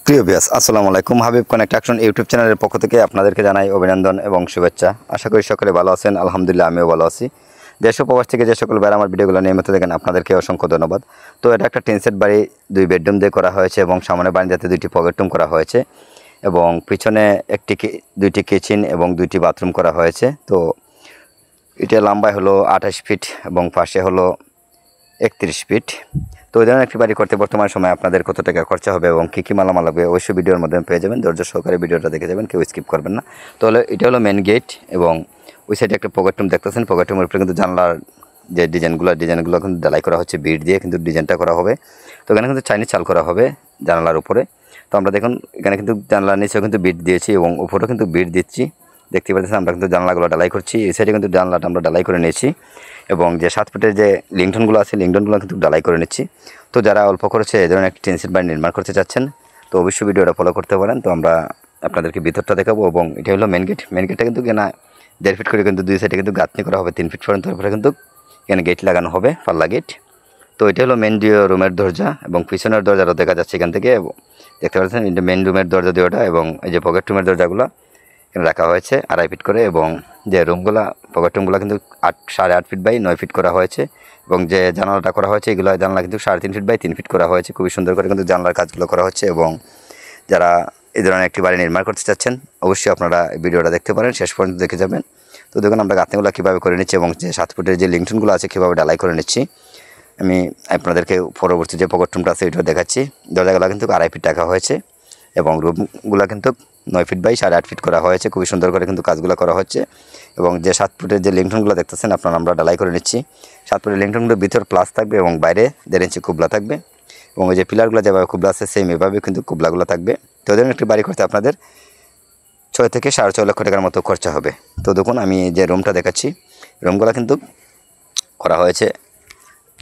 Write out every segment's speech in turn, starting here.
প্রিয় ভিউয়ার্স, আসসালামু আলাইকুম। হাবিব কনস্ট্রাকশন ইউটিউব চ্যানেলের পক্ষ থেকে আপনাদেরকে জানাই অভিনন্দন এবং শুভেচ্ছা। আশা করি সকলে ভালো আছেন। আলহামদুলিল্লাহ, আমিও ভালো আছি। দেশ ও প্রবাস থেকে যে সকল ভাইরা আমার ভিডিওগুলো নিয়মিত দেখেন, আপনাদেরকে অসংখ্য ধন্যবাদ। তো এটা একটা টিন সেট বাড়ি, 2 বেডরুম দিয়ে করা হয়েছে এবং সামনে বারান্দাতে 2টি পকেট রুম করা হয়েছে এবং পিছনে 2টি কিচেন এবং 2টি বাথরুম করা হয়েছে। তো এটা লম্বায় হলো 28 ফিট এবং পাশে হলো 31 ফিট। তো ওই ধরনের একটি বাড়ি করতে বর্তমান সময় আপনাদের কত টাকা খরচা হবে এবং কী কী মালামাল লাগবে অবশ্যই ভিডিওর মাধ্যমে পেয়ে যাবেন। ধৈর্য সহকারে ভিডিওটা দেখে যাবেন, কেউ স্কিপ করবেন না। তাহলে এটা হলো মেন গেট এবং ওই সাইডে একটা পকেট রুম দেখতেছেন। পকেট রুমের উপরে কিন্তু জানলার যে ডিজাইনগুলো কিন্তু ডালাই করা হচ্ছে, বিট দিয়ে কিন্তু ডিজাইনটা করা হবে। তো এখানে কিন্তু চাইনিজ চাল করা হবে জানলার উপরে। তো আমরা দেখুন এখানে কিন্তু জানলার নিচেও কিন্তু বিট দিয়েছি এবং উপরেও কিন্তু বিট দিচ্ছি। দেখতে পাচ্ছেন আমরা কিন্তু জানলাগুলো ডালাই করছি। এই সাইডে কিন্তু জানলাটা আমরা ডালাই করে নিয়েছি এবং যে 7 ফিটের যে লিংটনগুলো আছে লিংটনগুলো কিন্তু ডালাই করে নিচ্ছি। তো যারা অল্প খরচে এই ধরনের একটি টিন সেট বাড়ি নির্মাণ করতে চাচ্ছেন তো অবশ্যই ভিডিওটা ফলো করতে পারেন। তো আমরা আপনাদেরকে ভিতরটা দেখাবো এবং এটা হলো মেন গেট। মেন গেটটা কিন্তু কেনা 1.5 ফিট করে কিন্তু 2 সাইডে কিন্তু গাঁথনি করা হবে 3 ফিট পর্যন্ত। তারপরে কিন্তু এখানে গেট লাগানো হবে, পাল্লা গেট। তো এটা হলো মেন রুমের দরজা এবং পিছনের দরজাটা দেখা যাচ্ছে এখান থেকে দেখতে পাচ্ছেন। এটা মেন রুমের দরজা দুটোটা এবং এই যে পকেট রুমের দরজাগুলো এখানে রাখা হয়েছে 2.5 ফিট করে এবং যে রুমগুলো পকেট রুমগুলো কিন্তু 8.5 ফিট বাই 9 ফিট করা হয়েছে এবং যে জানালাটা করা হয়েছে এগুলো জানলা কিন্তু 3.5 ফিট বাই 3 ফিট করা হয়েছে। খুবই সুন্দর করে কিন্তু জানলার কাজগুলো করা হচ্ছে এবং যারা এই ধরনের একটি বাড়ি নির্মাণ করতে চাচ্ছেন অবশ্যই আপনারা এই ভিডিওটা দেখতে পারেন, শেষ পর্যন্ত দেখে যাবেন। তো দেখুন আমরা গাঁথনিগুলো কীভাবে করে নিচ্ছি এবং যে 7 ফুটের যে লিংটনগুলো আছে কীভাবে ডালাই করে নিচ্ছি। আমি আপনাদেরকে পরবর্তী যে পকেট রুমটা আছে এটাও দেখাচ্ছি। দরজাগুলো কিন্তু 2.5 ফিট রাখা হয়েছে এবং রুমগুলো কিন্তু 9 ফিট বাই 8.5 ফিট করা হয়েছে। খুবই সুন্দর করে কিন্তু কাজগুলো করা হচ্ছে এবং যে 7 ফুটের যে লিংটনগুলো দেখতেছেন আপনারা আমরা ডালাই করে নিচ্ছি। 7 ফুটের লিংটনগুলো ভিতর প্লাস থাকবে এবং বাইরে 1.5 ইঞ্চি কুবলা থাকবে এবং ওই যে পিলারগুলো যেভাবে কুবলা আছে সেম এভাবে কিন্তু কুবলাগুলো থাকবে। তো ওদের একটি বাড়ি করতে আপনাদের 6 থেকে 6.5 লক্ষ টাকার মতো খরচা হবে। তো দেখুন আমি যে রুমটা দেখাচ্ছি রুমগুলো কিন্তু করা হয়েছে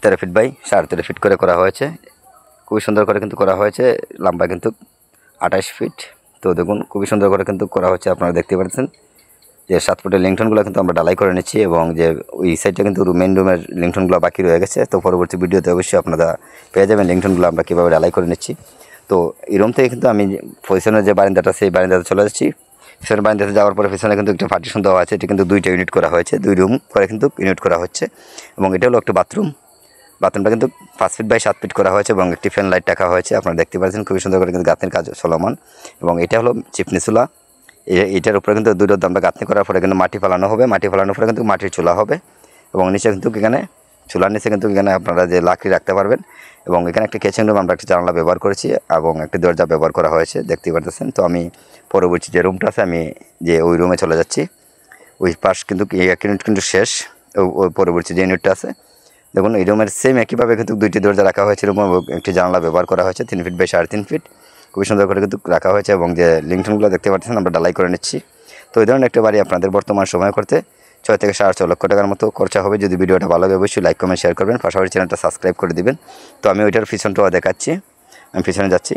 13 ফিট বাই 13.5 ফিট করে করা হয়েছে। খুবই সুন্দর করে কিন্তু করা হয়েছে, লম্বা কিন্তু 28 ফিট। তো দেখুন খুবই সুন্দর করে কিন্তু করা হচ্ছে, আপনারা দেখতে পাচ্ছেন যে 7 ফুটের লিংটনগুলো কিন্তু আমরা ডালাই করে নিচ্ছি এবং যে ওই সাইডটা কিন্তু মেন রুমের লিংটনগুলো বাকি রয়ে গেছে। তো পরবর্তী ভিডিওতে অবশ্যই আপনারা পেয়ে যাবেন লিংটনগুলো আমরা কীভাবে ডালাই করে নিচ্ছি। তো এই রুম থেকে কিন্তু আমি পিছনের যে বারান্দাটা সেই বারান্দাতে চলে যাচ্ছি। পিছনের বারান্দাতে যাওয়ার পরে পিছনে কিন্তু একটা পার্টিশন দেওয়া আছে, এটি কিন্তু 2টা ইউনিট করা হয়েছে, 2 রুম করে কিন্তু ইউনিট করা হচ্ছে এবং এটা হলো একটা বাথরুমটা কিন্তু 5 ফিট বাই 7 ফিট করা হয়েছে এবং একটি ফ্যান লাইট রাখা হয়েছে। আপনারা দেখতে পাচ্ছেন খুবই সুন্দর করে কিন্তু গাঁথনির কাজ চলমান এবং এটা হলো চিপনি চুলা। এটার উপরে কিন্তু 2টো দামটা গাঁথনি করার পরে কিন্তু মাটি ফালানো হবে, মাটি ফালানোর পরে কিন্তু মাটির চুলা হবে এবং নিচে কিন্তু এখানে চুলার নিচে কিন্তু এখানে আপনারা যে লাকড়ি রাখতে পারবেন এবং এখানে একটা কিচেন রুম আমরা একটা জানলা ব্যবহার করেছি এবং একটি দরজা ব্যবহার করা হয়েছে দেখতে পাচ্ছেন। তো আমি পরবর্তী যে রুমটা আছে আমি যে ওই রুমে চলে যাচ্ছি। ওই পাশ কিন্তু এক ইউনিট কিন্তু শেষ, ওই পরবর্তী যে ইউনিটটা আছে দেখুন এই রুমের সেম একইভাবে কিন্তু 2টি দরজা রাখা হয়েছে রুম এবং একটি জানলা ব্যবহার করা হয়েছে 3 ফিট বাই 3.5 ফিট। খুবই সুন্দর করে কিন্তু রাখা হয়েছে এবং যে লিংটনগুলো দেখতে পাচ্ছেন আমরা ডালাই করে নিচ্ছি। তো এই ধরনের একটা বাড়ি আপনাদের বর্তমান সময় করতে 6 থেকে 6.5 লক্ষ টাকার মতো খরচা হবে। যদি ভিডিওটা ভালো লাগে অবশ্যই লাইক কমেন্ট শেয়ার করবেন, পাশাপাশি চ্যানেলটা সাবস্ক্রাইব করে দিবেন। তো আমি ওইটার পিছনটাও দেখাচ্ছি, আমি পিছনে যাচ্ছি।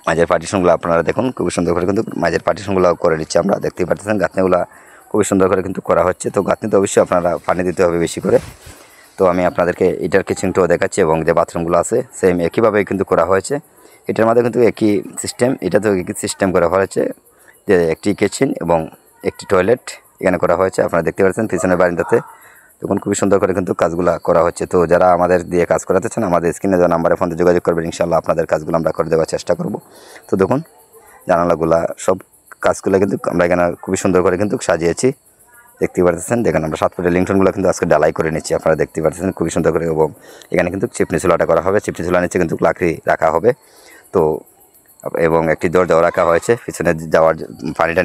মাঝের পার্টিশনগুলো আপনারা দেখুন খুবই সুন্দর করে কিন্তু মাঝের পার্টিশনগুলো করে নিচ্ছি আমরা দেখতেই পাচ্ছেন। গাঁথনিগুলো খুবই সুন্দর করে কিন্তু করা হচ্ছে। তো গাঁথনিতে অবশ্যই আপনারা পানি দিতে হবে বেশি করে। তো আমি আপনাদেরকে এটার কিচেনটাও দেখাচ্ছি এবং যে বাথরুমগুলো আছে সেম একইভাবেই কিন্তু করা হয়েছে। এটার মধ্যে কিন্তু একই সিস্টেম, এটাতেও একই সিস্টেম করা হয়েছে যে একটি কিচেন এবং একটি টয়লেট এখানে করা হয়েছে। আপনারা দেখতে পাচ্ছেন পিছনের বারান্দাতে দেখুন খুবই সুন্দর করে কিন্তু কাজগুলো করা হচ্ছে। তো যারা আমাদের দিয়ে কাজ করাতে চান আমাদের স্ক্রিনে দেওয়া নাম্বারে ফোনে যোগাযোগ করবেন, ইনশাআল্লাহ আপনাদের কাজগুলো আমরা করে দেওয়ার চেষ্টা করব। তো দেখুন জানালাগুলা সব কাজগুলো কিন্তু আমরা এখানে খুবই সুন্দর করে কিন্তু সাজিয়েছি দেখতে পাচ্ছেন। দেখেন আমরা 7 ফুটের লিংটনগুলো কিন্তু আজকে ডালাই করে নিচ্ছি, আপনারা দেখতে পাচ্ছেন খুবই সুন্দর করে এবং এখানে কিন্তু চিপনি চুলাটা করা হবে, চিপনি চুলা নিচে কিন্তু লাকড়ি রাখা হবে। তো এবং একটি দরজাও রাখা হয়েছে পিছনে যাওয়ার পানিটা